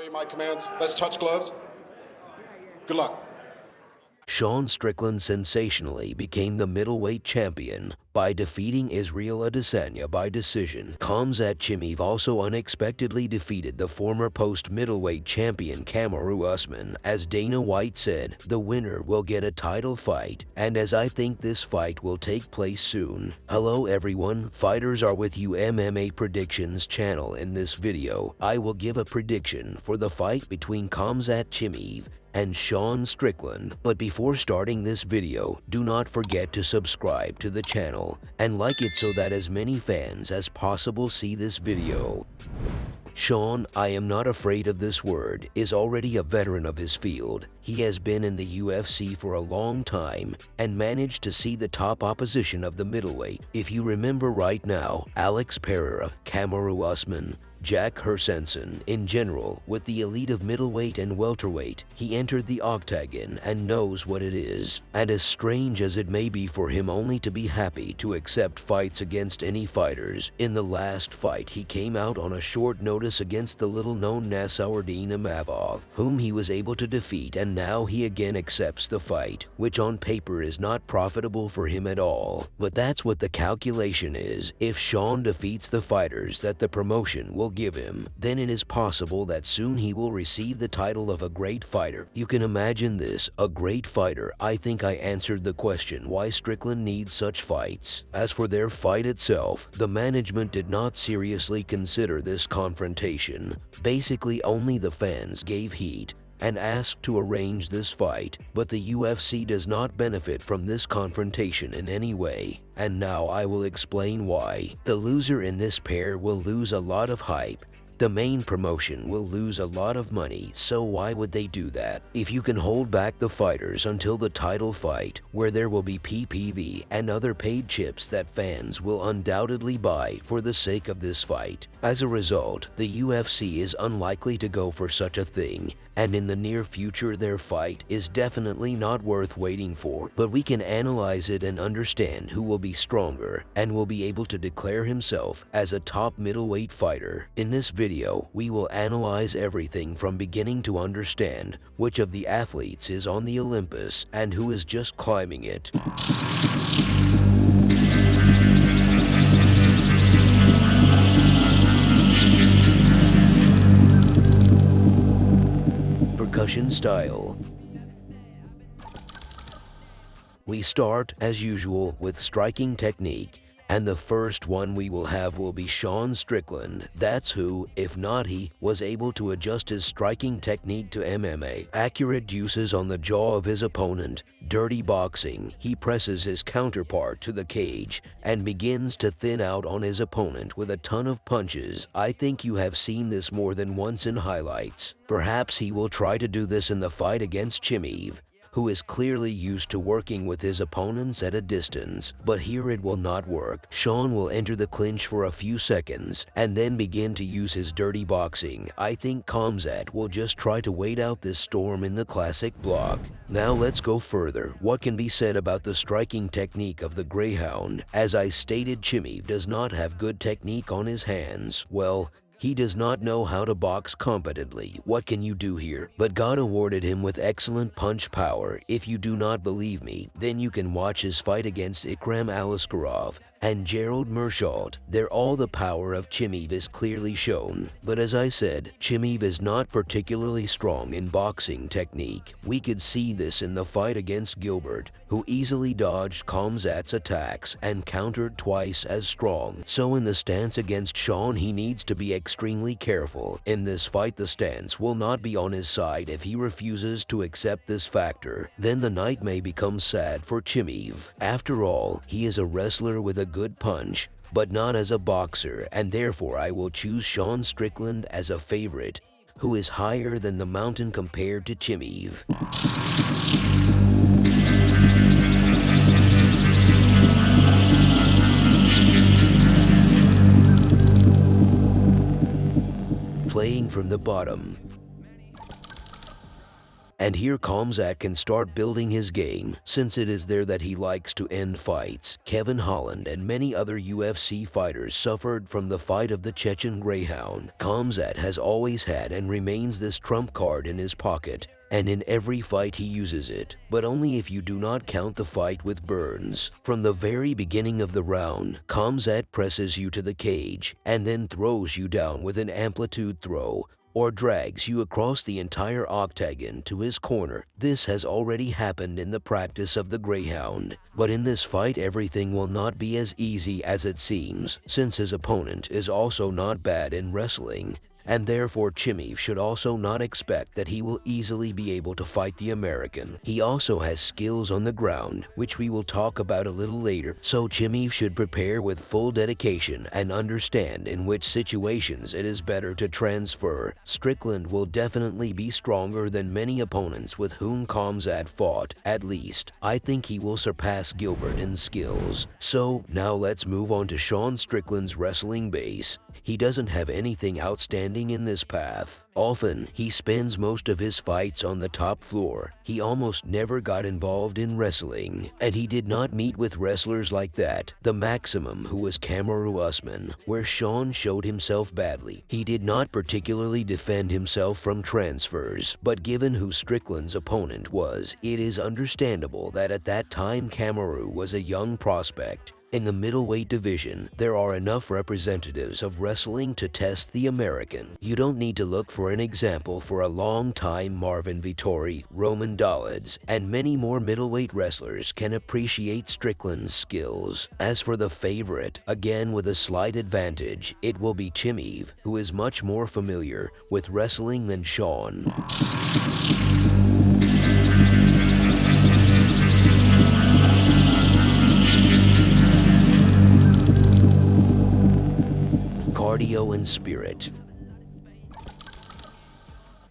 Obey my commands. Let's touch gloves. Good luck. Sean Strickland sensationally became the middleweight champion by defeating Israel Adesanya by decision. Khamzat Chimaev also unexpectedly defeated the former post-middleweight champion Kamaru Usman. As Dana White said, the winner will get a title fight, and as I think this fight will take place soon. Hello everyone, Fighters Are With You MMA Predictions channel. In this video, I will give a prediction for the fight between Khamzat Chimaev and Sean Strickland. But before starting this video, do not forget to subscribe to the channel and like it so that as many fans as possible see this video. Sean, I am not afraid of this word, is already a veteran of his field. He has been in the UFC for a long time and managed to see the top opposition of the middleweight. If you remember right now, Alex Pereira, Kamaru Usman, Jack Hersensen, in general, with the elite of middleweight and welterweight, he entered the octagon and knows what it is. And as strange as it may be for him only to be happy to accept fights against any fighters, in the last fight he came out on a short notice against the little-known Nassourdine Imavov, whom he was able to defeat, and now he again accepts the fight, which on paper is not profitable for him at all. But that's what the calculation is. If Sean defeats the fighters that the promotion will give him, then it is possible that soon he will receive the title of a great fighter. You can imagine this, a great fighter. I think I answered the question why Strickland needs such fights. As for their fight itself, the management did not seriously consider this confrontation. Basically, only the fans gave heat and asked to arrange this fight, but the UFC does not benefit from this confrontation in any way. And now I will explain why. The loser in this pair will lose a lot of hype. The main promotion will lose a lot of money, so why would they do that? If you can hold back the fighters until the title fight, where there will be PPV and other paid chips that fans will undoubtedly buy for the sake of this fight. As a result, the UFC is unlikely to go for such a thing, and in the near future their fight is definitely not worth waiting for. But we can analyze it and understand who will be stronger and will be able to declare himself as a top middleweight fighter. In this video, we will analyze everything from beginning to understand which of the athletes is on the Olympus and who is just climbing it. Percussion style. We start, as usual, with striking technique, and the first one we will have will be Sean Strickland. That's who, if not he, was able to adjust his striking technique to MMA. Accurate uses on the jaw of his opponent. Dirty boxing. He presses his counterpart to the cage and begins to thin out on his opponent with a ton of punches. I think you have seen this more than once in highlights. Perhaps he will try to do this in the fight against Chimaev, who is clearly used to working with his opponents at a distance, but here it will not work. Sean will enter the clinch for a few seconds and then begin to use his dirty boxing. I think Khamzat will just try to wait out this storm in the classic block. Now let's go further. What can be said about the striking technique of the Greyhound? As I stated, Chimaev does not have good technique on his hands. Well, he does not know how to box competently. What can you do here? But God awarded him with excellent punch power. If you do not believe me, then you can watch his fight against Ikram Aliskerov and Gerald Meerschaert. There all the power of Chimaev is clearly shown. But as I said, Chimaev is not particularly strong in boxing technique. We could see this in the fight against Gilbert, who easily dodged Khamzat's attacks and countered twice as strong. So in the stance against Sean, he needs to be extremely careful. In this fight, the stance will not be on his side. If he refuses to accept this factor, then the night may become sad for Chimaev. After all, he is a wrestler with a good punch, but not as a boxer, and therefore I will choose Sean Strickland as a favorite, who is higher than the mountain compared to Chimaev. Playing from the bottom. And here Khamzat can start building his game, since it is there that he likes to end fights. Kevin Holland and many other UFC fighters suffered from the fight of the Chechen Greyhound. Khamzat has always had and remains this trump card in his pocket, and in every fight he uses it, but only if you do not count the fight with Burns. From the very beginning of the round, Khamzat presses you to the cage and then throws you down with an amplitude throw, or drags you across the entire octagon to his corner. This has already happened in the practice of the Greyhound. But in this fight, everything will not be as easy as it seems, since his opponent is also not bad in wrestling, and therefore Chimaev should also not expect that he will easily be able to fight the American. He also has skills on the ground, which we will talk about a little later, so Chimaev should prepare with full dedication and understand in which situations it is better to transfer. Strickland will definitely be stronger than many opponents with whom Khamzat fought. At least, I think he will surpass Gilbert in skills. So, now let's move on to Sean Strickland's wrestling base. He doesn't have anything outstanding in this path. Often, he spends most of his fights on the top floor. He almost never got involved in wrestling, and he did not meet with wrestlers like that. The maximum, who was Kamaru Usman, where Sean showed himself badly. He did not particularly defend himself from transfers, but given who Strickland's opponent was, it is understandable that at that time Kamaru was a young prospect. In the middleweight division, there are enough representatives of wrestling to test the American. You don't need to look for an example for a long time. Marvin Vettori, Roman Dolidze, and many more middleweight wrestlers can appreciate Strickland's skills. As for the favorite, again with a slight advantage, it will be Chimaev, who is much more familiar with wrestling than Sean. Cardio and spirit.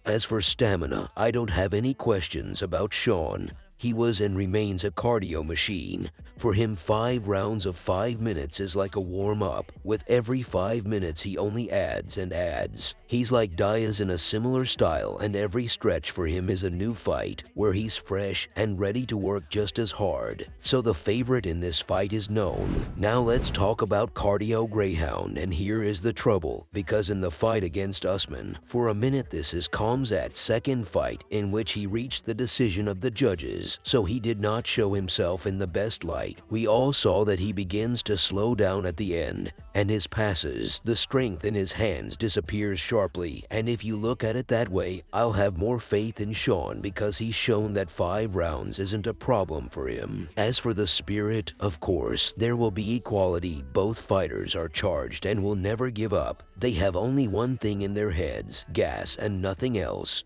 As for stamina, I don't have any questions about Sean. He was and remains a cardio machine. For him, 5 rounds of 5 minutes is like a warm-up. With every 5 minutes, he only adds and adds. He's like Diaz in a similar style, and every stretch for him is a new fight, where he's fresh and ready to work just as hard. So the favorite in this fight is known. Now let's talk about Cardio Greyhound, and here is the trouble, because in the fight against Usman, for a minute this is Khamzat's second fight in which he reached the decision of the judges, so he did not show himself in the best light. We all saw that he begins to slow down at the end, and his passes, the strength in his hands disappears sharply, and if you look at it that way, I'll have more faith in Sean because he's shown that 5 rounds isn't a problem for him. As for the spirit, of course, there will be equality. Both fighters are charged and will never give up. They have only one thing in their heads, gas and nothing else.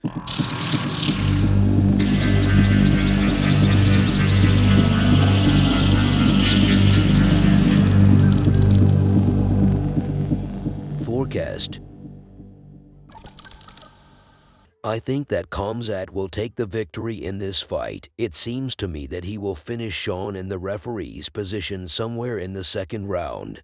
Forecast. I think that Khamzat will take the victory in this fight. It seems to me that he will finish Sean in the referee's position somewhere in the second round.